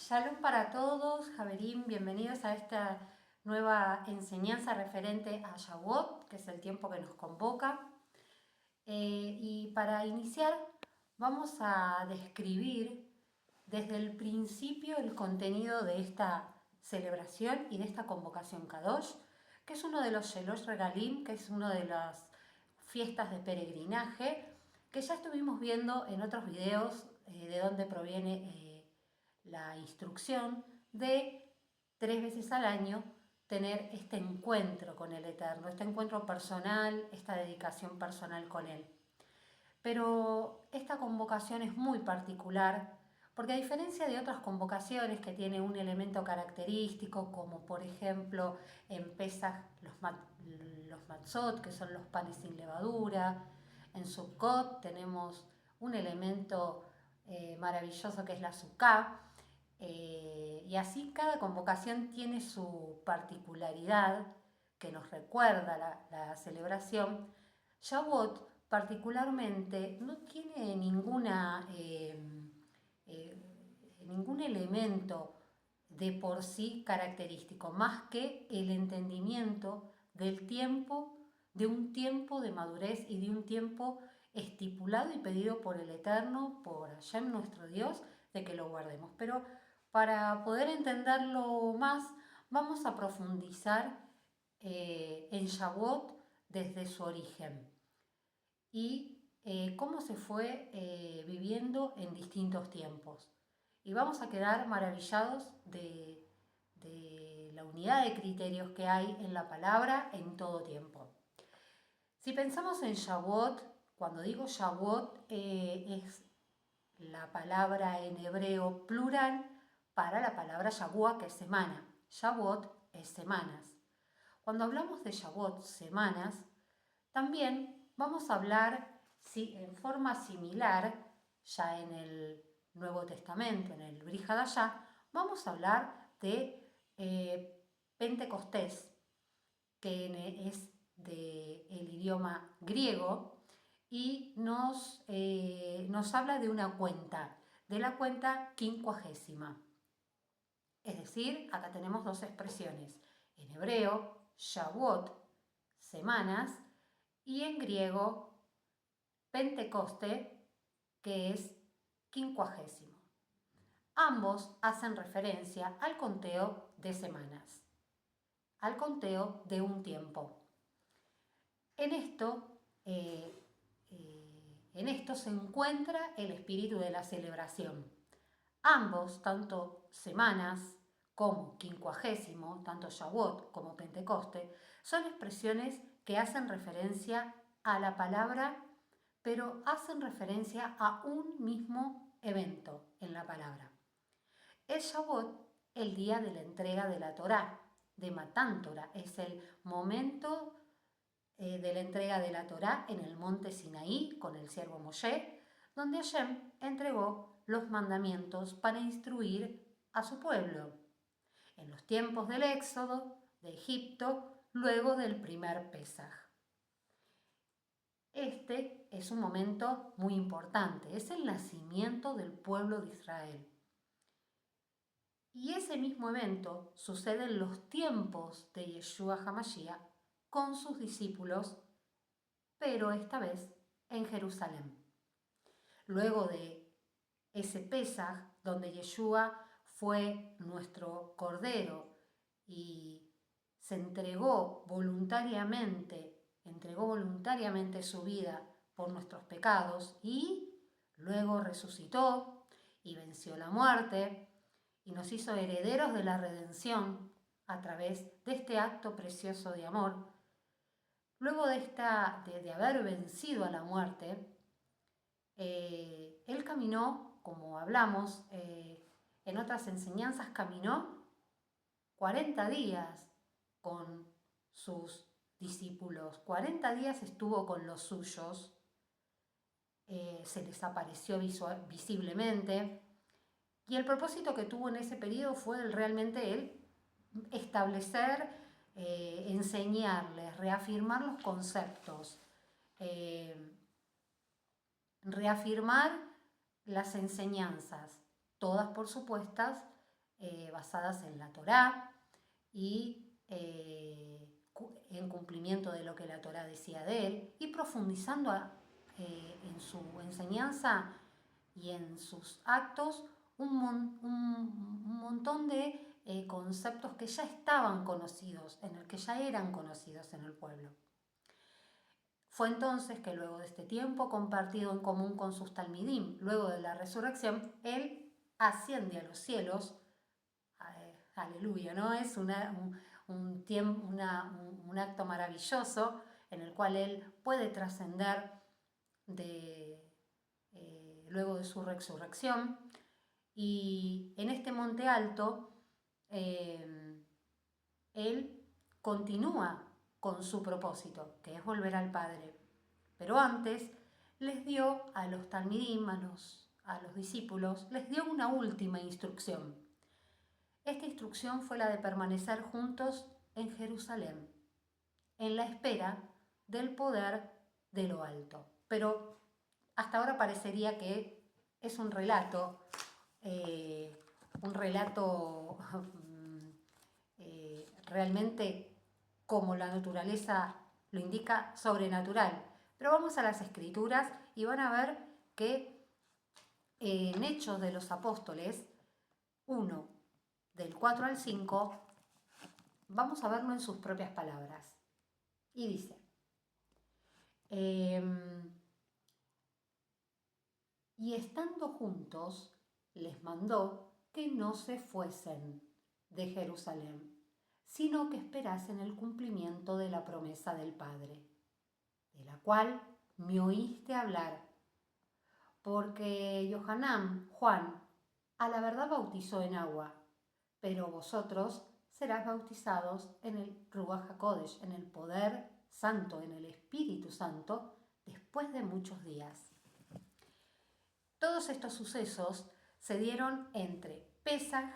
Shalom para todos, Javerín, bienvenidos a esta nueva enseñanza referente a Shavuot, que es el tiempo que nos convoca. Y para iniciar vamos a describir desde el principio el contenido de esta celebración y de esta convocación Kadosh, que es uno de los Shelosh Regalim, que es una de las fiestas de peregrinaje, que ya estuvimos viendo en otros videos de dónde proviene la instrucción de 3 veces al año tener este encuentro con el Eterno, este encuentro personal, esta dedicación personal con Él. Pero esta convocación es muy particular porque a diferencia de otras convocaciones que tienen un elemento característico, como por ejemplo en Pesaj los matzot, que son los panes sin levadura, en Sukkot tenemos un elemento maravilloso que es la sukkah, y así cada convocación tiene su particularidad que nos recuerda la celebración. Shavuot particularmente no tiene ningún elemento de por sí característico, más que el entendimiento del tiempo, de un tiempo de madurez y de un tiempo estipulado y pedido por el Eterno, por Hashem nuestro Dios, de que lo guardemos. Pero para poder entenderlo más, vamos a profundizar en Shavuot desde su origen y cómo se fue viviendo en distintos tiempos. Y vamos a quedar maravillados de la unidad de criterios que hay en la palabra en todo tiempo. Si pensamos en Shavuot, cuando digo Shavuot es la palabra en hebreo plural para la palabra Shavua, que es semana. Shavuot es semanas. Cuando hablamos de Shavuot, semanas, también vamos a hablar en forma similar, ya en el Nuevo Testamento, en el Brit Hadashah, vamos a hablar de Pentecostés, que es del idioma griego, y nos habla de una cuenta, de la cuenta quincuagésima. Es decir, acá tenemos dos expresiones. En hebreo, Shavuot, semanas, y en griego, Pentecoste, que es quincuagésimo. Ambos hacen referencia al conteo de semanas, al conteo de un tiempo. En esto se encuentra el espíritu de la celebración. Ambos, tanto semanas como quincuagésimo, tanto Shavuot como Pentecoste, son expresiones que hacen referencia a la palabra, pero hacen referencia a un mismo evento en la palabra. El Shavuot, el día de la entrega de la Torá, de Matán Torá, es el momento de la entrega de la Torá en el monte Sinaí con el siervo Moshe, donde Hashem entregó los mandamientos para instruir a su pueblo. En los tiempos del Éxodo de Egipto, luego del primer Pesaj. Este es un momento muy importante, es el nacimiento del pueblo de Israel. Y ese mismo evento sucede en los tiempos de Yeshua HaMashiach con sus discípulos, pero esta vez en Jerusalén. Luego de ese Pesaj, donde Yeshua fue nuestro Cordero y se entregó voluntariamente su vida por nuestros pecados y luego resucitó y venció la muerte y nos hizo herederos de la redención a través de este acto precioso de amor. Luego de haber vencido a la muerte, él caminó, como hablamos en otras enseñanzas, caminó 40 días con sus discípulos, 40 días estuvo con los suyos, se les apareció visiblemente, y el propósito que tuvo en ese periodo fue realmente él establecer, enseñarles, reafirmar los conceptos, reafirmar las enseñanzas, todas por supuesto basadas en la Torá y en cumplimiento de lo que la Torá decía de él, y profundizando en su enseñanza y en sus actos un montón de conceptos que ya estaban conocidos, que ya eran conocidos en el pueblo. Fue entonces que luego de este tiempo compartido en común con sus talmidim, luego de la resurrección, él asciende a los cielos. Aleluya, ¿no? Es un acto maravilloso en el cual él puede trascender luego de su resurrección. Y en este monte alto, él continúa con su propósito, que es volver al Padre. Pero antes les dio a los talmidim, a los discípulos, les dio una última instrucción. Esta instrucción fue la de permanecer juntos en Jerusalén, en la espera del poder de lo alto. Pero hasta ahora parecería que es un relato realmente, como la naturaleza lo indica, sobrenatural. Pero vamos a las Escrituras y van a ver que en Hechos de los Apóstoles 1, del 4 al 5, vamos a verlo en sus propias palabras. Y dice, y estando juntos, les mandó que no se fuesen de Jerusalén, sino que esperasen el cumplimiento de la promesa del Padre, de la cual me oíste hablar, porque Juan, a la verdad bautizó en agua, pero vosotros serás bautizados en el Ruach HaKodesh, en el poder santo, en el Espíritu Santo, después de muchos días. Todos estos sucesos se dieron entre Pesaj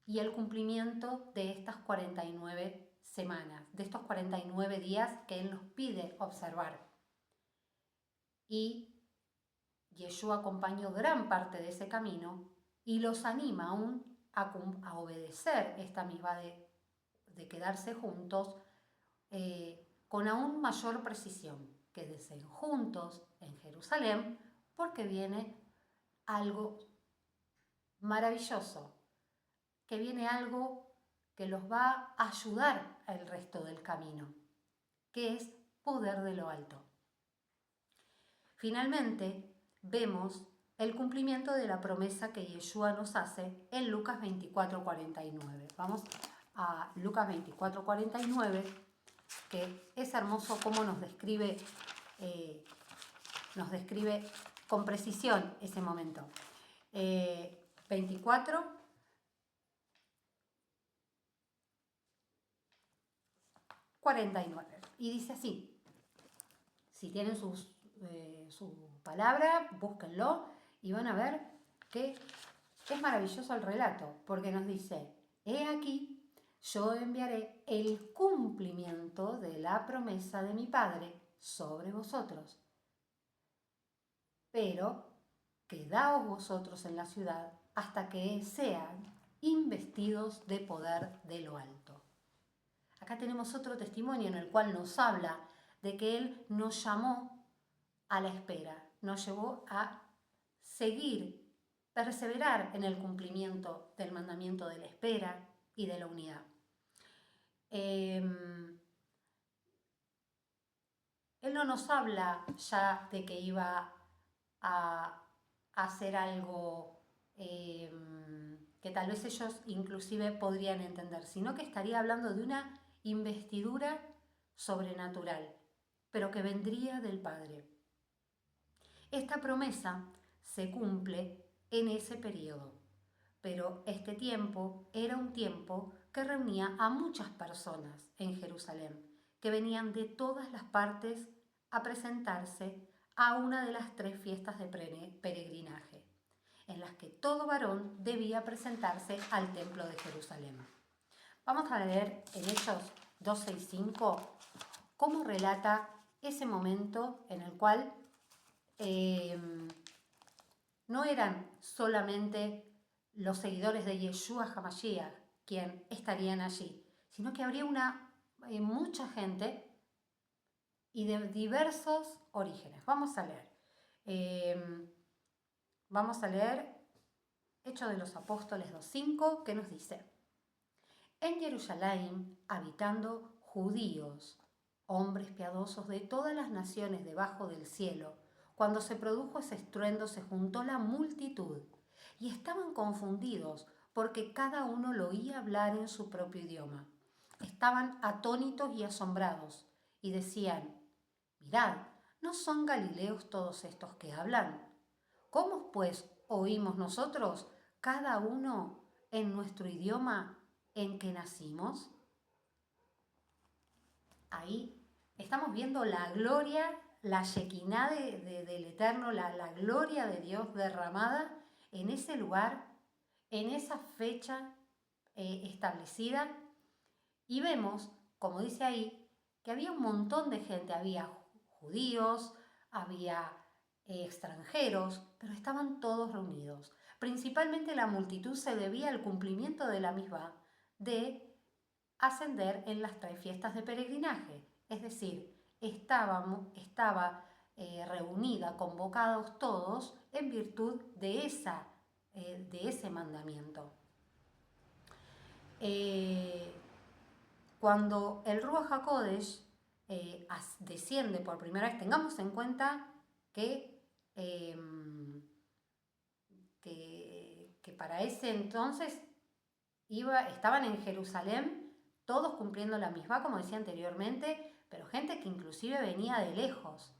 y el cumplimiento de estas 49 semanas, de estos 49 días que Él nos pide observar. Y Yeshua acompañó gran parte de ese camino y los anima aún a obedecer esta misma de quedarse juntos con aún mayor precisión. Quédense juntos en Jerusalén porque viene algo maravilloso, que viene algo que los va a ayudar al resto del camino, que es poder de lo alto. Finalmente, vemos el cumplimiento de la promesa que Yeshua nos hace en Lucas 24:49. Vamos a Lucas 24:49, que es hermoso cómo nos describe con precisión ese momento. 24, 49. Y dice así, si tienen su palabra, búsquenlo y van a ver que es maravilloso el relato, porque nos dice, he aquí, yo enviaré el cumplimiento de la promesa de mi Padre sobre vosotros. Pero quedaos vosotros en la ciudad hasta que sean investidos de poder de lo alto. Acá tenemos otro testimonio en el cual nos habla de que Él nos llamó a la espera, nos llevó a seguir, perseverar en el cumplimiento del mandamiento de la espera y de la unidad. Él no nos habla ya de que iba a hacer algo que tal vez ellos inclusive podrían entender, sino que estaría hablando de una investidura sobrenatural, pero que vendría del Padre. Esta promesa se cumple en ese periodo, pero este tiempo era un tiempo que reunía a muchas personas en Jerusalén, que venían de todas las partes a presentarse a una de las 3 fiestas de peregrinaje, en las que todo varón debía presentarse al templo de Jerusalén. Vamos a leer en Hechos 2:6-5 cómo relata ese momento en el cual no eran solamente los seguidores de Yeshua HaMashiach quien estarían allí, sino que habría mucha gente y de diversos orígenes. Vamos a leer. Hechos de los Apóstoles 2:5, que nos dice: en Jerusalén, habitando judíos, hombres piadosos de todas las naciones debajo del cielo, cuando se produjo ese estruendo se juntó la multitud, y estaban confundidos, porque cada uno lo oía hablar en su propio idioma. Estaban atónitos y asombrados, y decían: mirad, ¿no son galileos todos estos que hablan? ¿Cómo pues oímos nosotros, cada uno en nuestro idioma en que nacimos? Ahí estamos viendo la gloria, la Shekinah del Eterno, la gloria de Dios derramada en ese lugar, en esa fecha establecida. Y vemos, como dice ahí, que había un montón de gente, había judíos, había extranjeros, pero estaban todos reunidos. Principalmente la multitud se debía al cumplimiento de la misma de ascender en las 3 fiestas de peregrinaje, es decir, estaba reunida, convocados todos en virtud de ese mandamiento. Cuando el Ruach HaKodesh desciende por primera vez, tengamos en cuenta que para ese entonces estaban en Jerusalén todos cumpliendo la misma, como decía anteriormente, pero gente que inclusive venía de lejos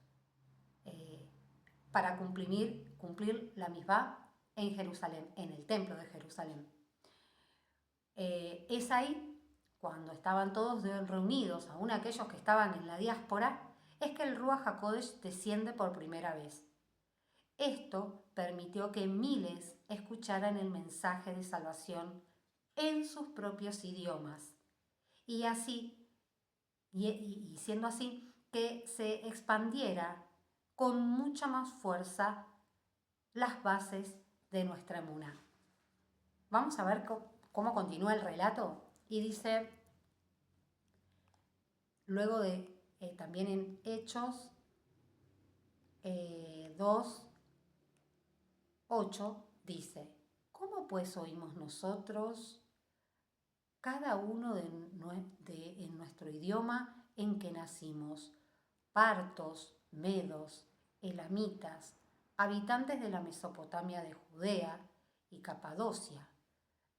para cumplir la misma en Jerusalén, en el templo de Jerusalén. Es ahí, cuando estaban todos reunidos, aún aquellos que estaban en la diáspora, es que el Ruach HaKodesh desciende por primera vez. Esto permitió que miles escucharan el mensaje de salvación en sus propios idiomas. Y siendo así, que se expandiera con mucha más fuerza las bases de nuestra emuná. Vamos a ver cómo continúa el relato. Y dice, luego de también en Hechos 2:8, dice: ¿cómo pues oímos nosotros, cada uno en nuestro idioma en que nacimos? Partos, medos, elamitas, habitantes de la Mesopotamia, de Judea y Capadocia,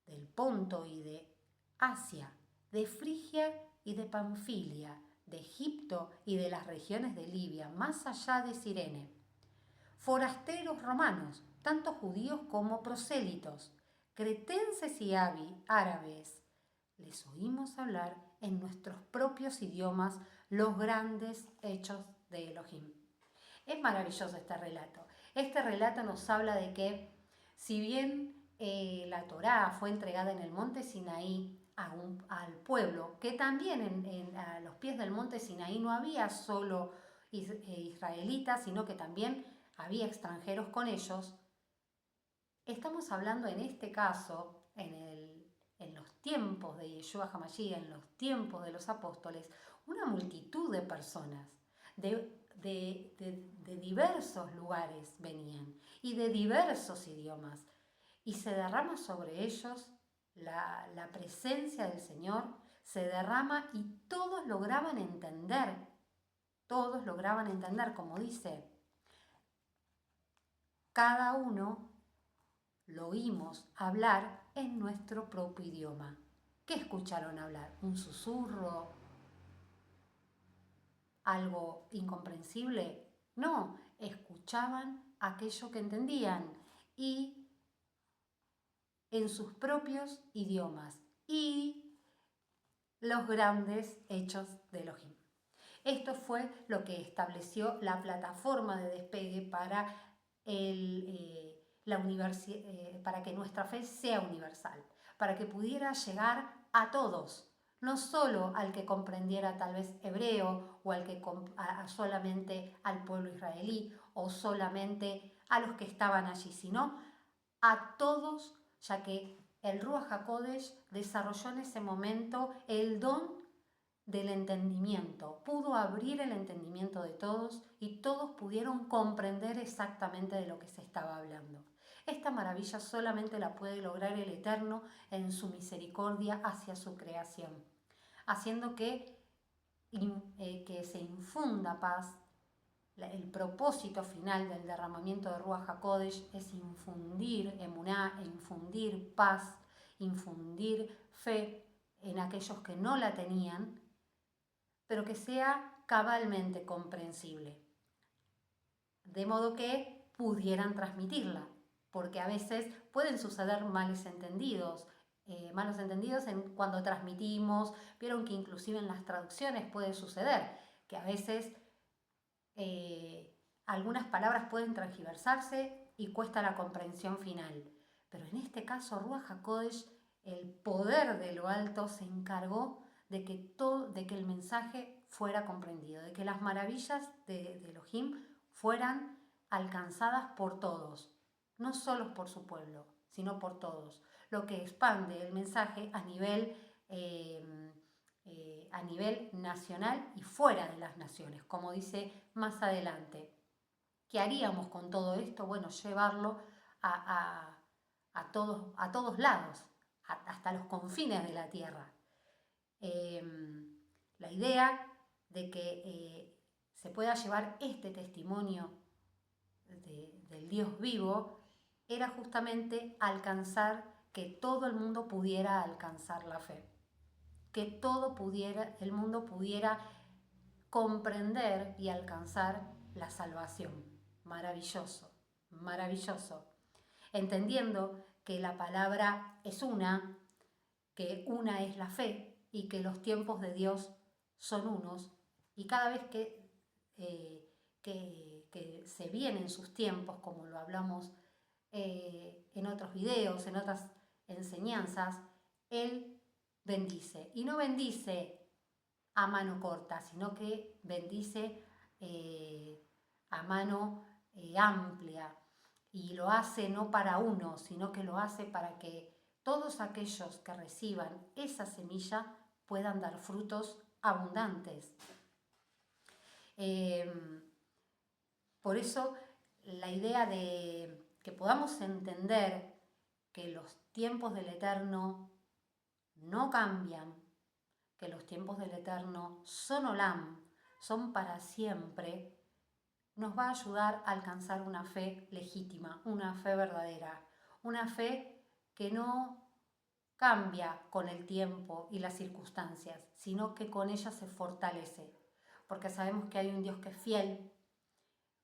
del Ponto y de Asia, de Frigia y de Panfilia, de Egipto y de las regiones de Libia, más allá de Cirene. Forasteros romanos, tanto judíos como prosélitos, cretenses y árabes, les oímos hablar en nuestros propios idiomas los grandes hechos de Elohim. Es maravilloso este relato. Este relato nos habla de que, si bien la Torá fue entregada en el monte Sinaí al pueblo, que también a los pies del monte Sinaí no había solo israelitas, sino que también había extranjeros con ellos. Estamos hablando en este caso, en los tiempos de Yeshua HaMashiach, en los tiempos de los apóstoles, una multitud de personas de diversos lugares venían y de diversos idiomas, y se derrama sobre ellos la presencia del Señor, se derrama y todos lograban entender, como dice, cada uno lo oímos hablar en nuestro propio idioma. ¿Qué escucharon hablar? ¿Un susurro? ¿Algo incomprensible? No, escuchaban aquello que entendían y en sus propios idiomas y los grandes hechos de Elohim. Esto fue lo que estableció la plataforma de despegue para para que nuestra fe sea universal, para que pudiera llegar a todos, no solo al que comprendiera tal vez hebreo o solamente al pueblo israelí o solamente a los que estaban allí, sino a todos ya que el Ruach HaKodesh desarrolló en ese momento el don del entendimiento, pudo abrir el entendimiento de todos y todos pudieron comprender exactamente de lo que se estaba hablando. Esta maravilla solamente la puede lograr el Eterno en su misericordia hacia su creación, haciendo que se infunda paz. El propósito final del derramamiento de Ruach HaKodesh es infundir emuná, infundir paz, infundir fe en aquellos que no la tenían, pero que sea cabalmente comprensible, de modo que pudieran transmitirla, porque a veces pueden suceder malos entendidos cuando transmitimos. Vieron que inclusive en las traducciones puede suceder que a veces algunas palabras pueden transgiversarse y cuesta la comprensión final. Pero en este caso, Ruach HaKodesh, el poder de lo alto, se encargó de que el mensaje fuera comprendido, de que las maravillas de Elohim fueran alcanzadas por todos, no solo por su pueblo, sino por todos, lo que expande el mensaje a nivel nacional y fuera de las naciones, como dice más adelante. ¿Qué haríamos con todo esto? Bueno, llevarlo a todos lados, hasta los confines de la tierra. La idea de que se pueda llevar este testimonio del Dios vivo era justamente alcanzar que todo el mundo pudiera alcanzar la fe, que el mundo pudiera comprender y alcanzar la salvación. Maravilloso, maravilloso. Entendiendo que la palabra es una, que una es la fe y que los tiempos de Dios son unos, y cada vez que se vienen sus tiempos, como lo hablamos en otros videos, en otras enseñanzas, Él bendice. Y no bendice a mano corta, sino que bendice a mano amplia. Y lo hace no para uno, sino que lo hace para que todos aquellos que reciban esa semilla puedan dar frutos abundantes. Por eso la idea de que podamos entender que los tiempos del Eterno no cambian, que los tiempos del Eterno son Olam, son para siempre, nos va a ayudar a alcanzar una fe legítima, una fe verdadera, una fe que no cambia con el tiempo y las circunstancias, sino que con ella se fortalece, porque sabemos que hay un Dios que es fiel.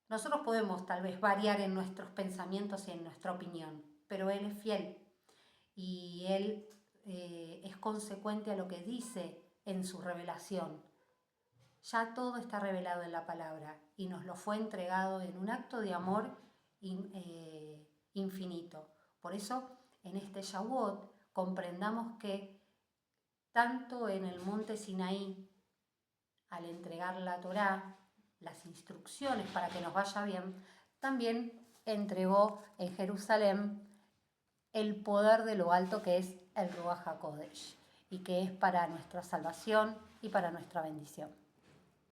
Nosotros podemos tal vez variar en nuestros pensamientos y en nuestra opinión, pero Él es fiel y Él es consecuente a lo que dice en su revelación. Ya todo está revelado en la palabra y nos lo fue entregado en un acto de amor infinito. Por eso, en este Shavuot, comprendamos que tanto en el monte Sinaí, al entregar la Torá, las instrucciones para que nos vaya bien, también entregó en Jerusalén el poder de lo alto, que es el Ruach HaKodesh, y que es para nuestra salvación y para nuestra bendición.